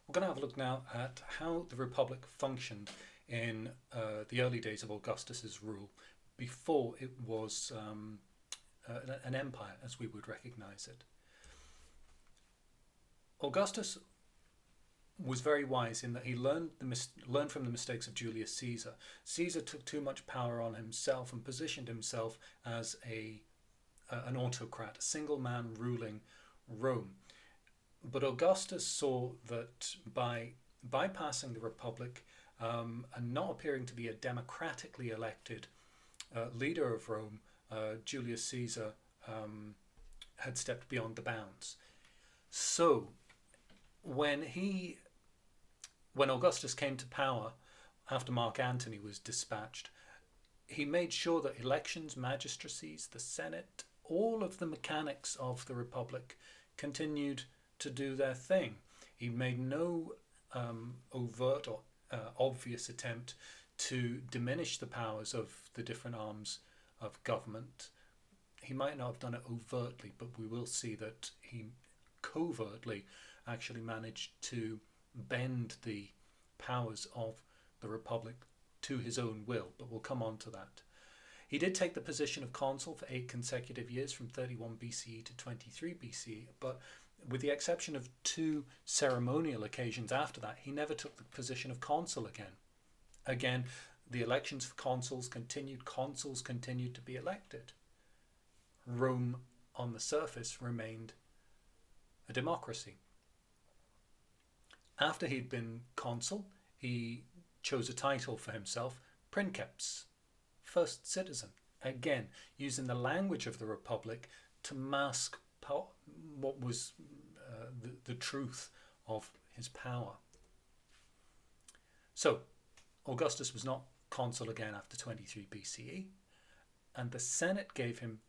We're going to have a look now at how the Republic functioned in the early days of Augustus's rule, before it was an empire as we would recognize it. Augustus was very wise in that he learned from the mistakes of Julius Caesar. Caesar took too much power on himself and positioned himself as an autocrat, a single man ruling Rome. But Augustus saw that by bypassing the Republic and not appearing to be a democratically elected leader of Rome, Julius Caesar had stepped beyond the bounds. So when Augustus came to power after Mark Antony was dispatched, he made sure that elections, magistracies, the Senate, all of the mechanics of the Republic continued to do their thing. He made no overt or obvious attempt to diminish the powers of the different arms of government. He might not have done it overtly, but we will see that he covertly actually managed to bend the powers of the Republic to his own will, but we'll come on to that. He did take the position of consul for 8 consecutive years from 31 BCE to 23 BCE, but with the exception of 2 ceremonial occasions after that, he never took the position of consul again. Again, the elections for consuls continued to be elected. Rome, on the surface, remained a democracy. After he'd been consul, he chose a title for himself, princeps, first citizen, again using the language of the Republic to mask what was the truth of his power. So Augustus was not consul again after 23 BCE, and the Senate gave him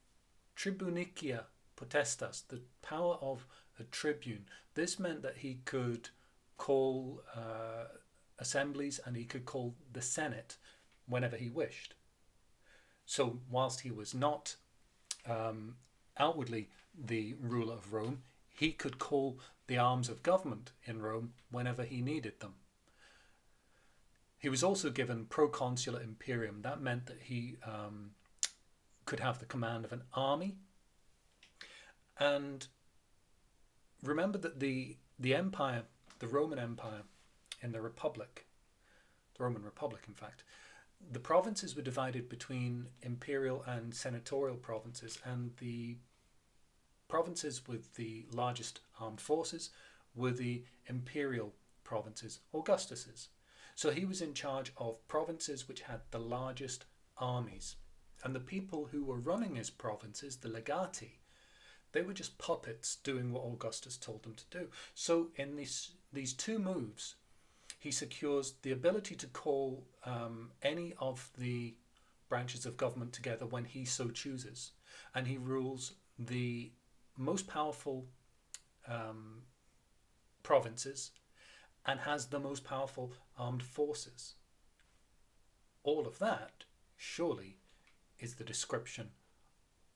tribunicia potestas, the power of a tribune. This meant that he could call assemblies and he could call the Senate whenever he wished. So whilst he was not outwardly the ruler of Rome, he could call the arms of government in Rome whenever he needed them. He was also given proconsular imperium. That meant that he could have the command of an army. And remember that the empire, the Roman Empire in the Republic, the Roman Republic in fact, the provinces were divided between imperial and senatorial provinces, and the provinces with the largest armed forces were the imperial provinces, Augustus's. So he was in charge of provinces which had the largest armies. And the people who were running his provinces, the legati, they were just puppets doing what Augustus told them to do. So in these 2 moves, he secures the ability to call any of the branches of government together when he so chooses. And he rules the most powerful provinces and has the most powerful armed forces. All of that, surely, is the description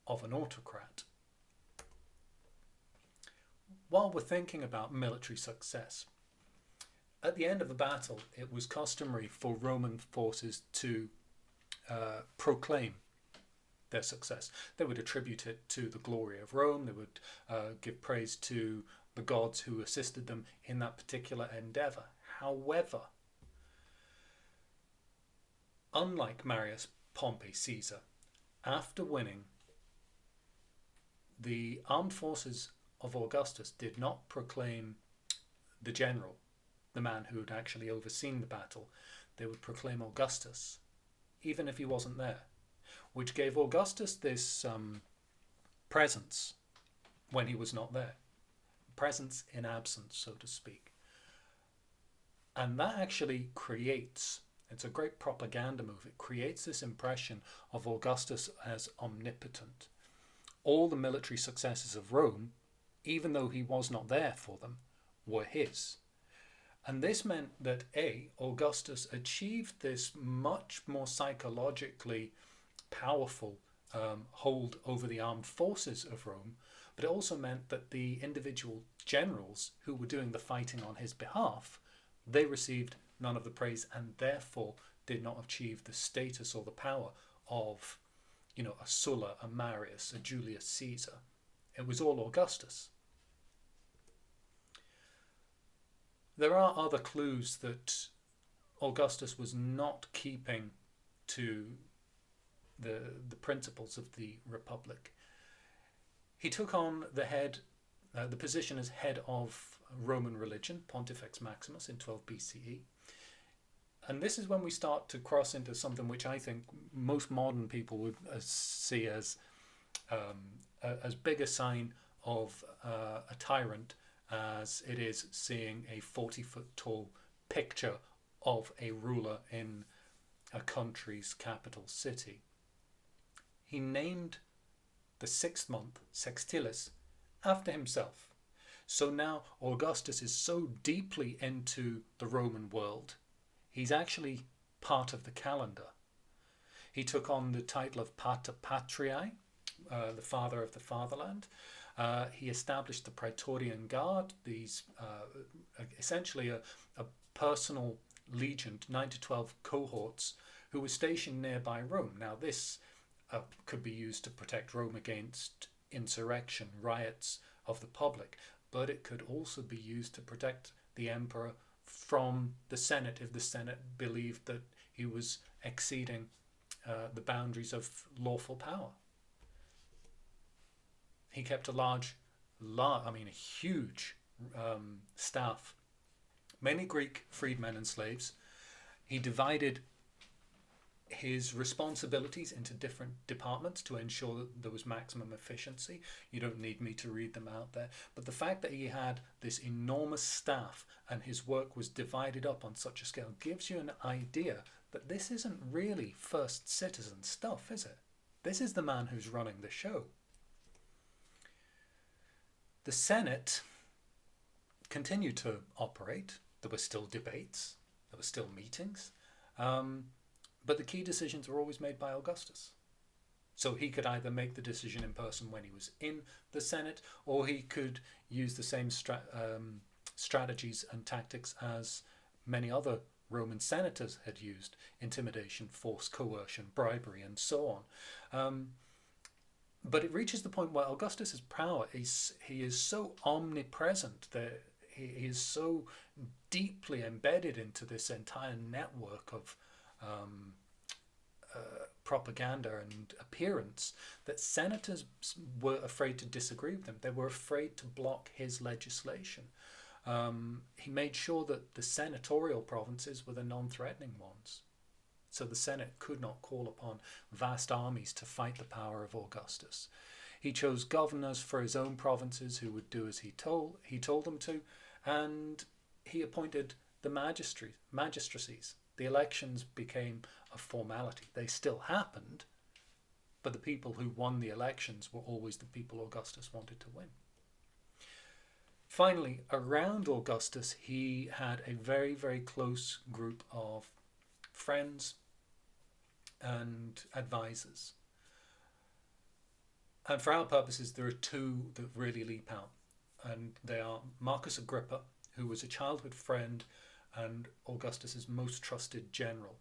of an autocrat. While we're thinking about military success, at the end of a battle, it was customary for Roman forces to proclaim their success. They would attribute it to the glory of Rome. They would give praise to the gods who assisted them in that particular endeavor. However, unlike Marius, Pompey, Caesar, after winning, the armed forces of Augustus did not proclaim the general, the man who had actually overseen the battle. They would proclaim Augustus, even if he wasn't there, which gave Augustus this presence when he was not there. Presence in absence, so to speak. And that actually creates, it's a great propaganda move, it creates this impression of Augustus as omnipotent. All the military successes of Rome, even though he was not there for them, were his. And this meant that Augustus achieved this much more psychologically powerful hold over the armed forces of Rome, but it also meant that the individual generals who were doing the fighting on his behalf, they received none of the praise and therefore did not achieve the status or the power of, a Sulla, a Marius, a Julius Caesar. It was all Augustus. There are other clues that Augustus was not keeping to the principles of the Republic. He took on the position as head of Roman religion, Pontifex Maximus, in 12 BCE. And this is when we start to cross into something which I think most modern people would see as big a sign of a tyrant as it is seeing a 40-foot tall picture of a ruler in a country's capital city. He named the 6th month, Sextilis, after himself. So now Augustus is so deeply into the Roman world, he's actually part of the calendar. He took on the title of Pater Patriae, the father of the fatherland. He established the Praetorian Guard, these essentially a personal legion, 9 to 12 cohorts, who were stationed nearby Rome. Now this could be used to protect Rome against insurrection, riots of the public, but it could also be used to protect the emperor from the Senate if the Senate believed that he was exceeding the boundaries of lawful power. He kept a huge staff, many Greek freedmen and slaves. He divided his responsibilities into different departments to ensure that there was maximum efficiency. You don't need me to read them out there. But the fact that he had this enormous staff and his work was divided up on such a scale gives you an idea that this isn't really first citizen stuff, is it? This is the man who's running the show. The Senate continued to operate. There were still debates. There were still meetings. But the key decisions were always made by Augustus. So he could either make the decision in person when he was in the Senate, or he could use the same strategies and tactics as many other Roman senators had used: intimidation, force, coercion, bribery, and so on. But it reaches the point where Augustus's power he is so omnipresent that he is so deeply embedded into this entire network of propaganda and appearance that senators were afraid to disagree with him. They were afraid to block his legislation. He made sure that the senatorial provinces were the non-threatening ones. So the Senate could not call upon vast armies to fight the power of Augustus. He chose governors for his own provinces who would do as he told them to, and he appointed the magistracies. The elections became a formality. They still happened, but the people who won the elections were always the people Augustus wanted to win. Finally, around Augustus, he had a very, very close group of friends and advisors. And for our purposes, there are two that really leap out. And they are Marcus Agrippa, who was a childhood friend and Augustus's most trusted general.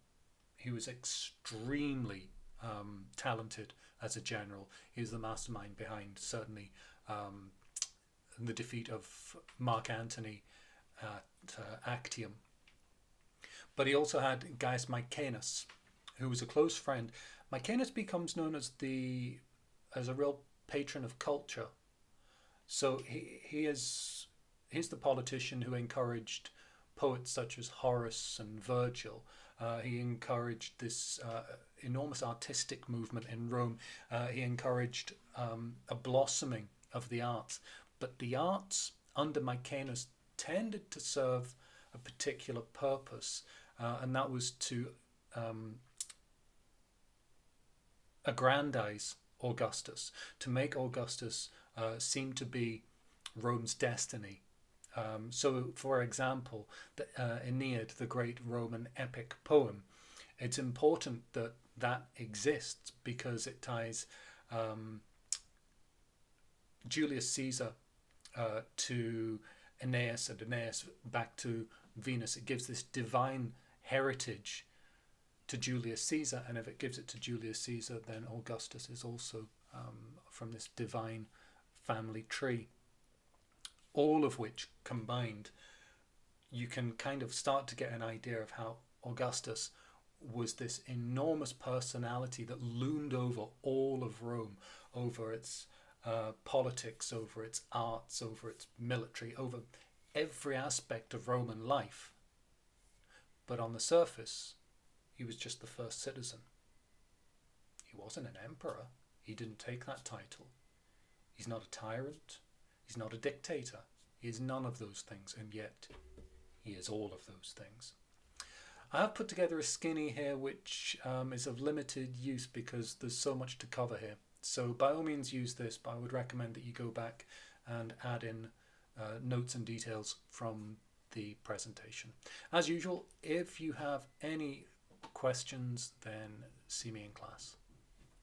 He was extremely talented as a general. He was the mastermind behind certainly the defeat of Mark Antony at Actium. But he also had Gaius Maecenas, who was a close friend. Maecenas becomes known as a real patron of culture. So he's the politician who encouraged poets such as Horace and Virgil. He encouraged this enormous artistic movement in Rome. He encouraged a blossoming of the arts. But the arts under Maecenas tended to serve a particular purpose, and that was to aggrandize Augustus, to make Augustus seem to be Rome's destiny. So, for example, the Aeneid, the great Roman epic poem, it's important that that exists because it ties Julius Caesar to Aeneas, and Aeneas back to Venus. It gives this divine heritage to Julius Caesar, and if it gives it to Julius Caesar, then Augustus is also from this divine family tree. All of which combined, you can kind of start to get an idea of how Augustus was this enormous personality that loomed over all of Rome, over its politics, over its arts, over its military, over every aspect of Roman life. But on the surface, he was just the first citizen. He wasn't an emperor. He didn't take that title. He's not a tyrant. He's not a dictator. He is none of those things, and yet he is all of those things. I have put together a skinny here which is of limited use because there's so much to cover here. So by all means use this, but I would recommend that you go back and add in notes and details from the presentation. As usual, if you have any questions, then see me in class.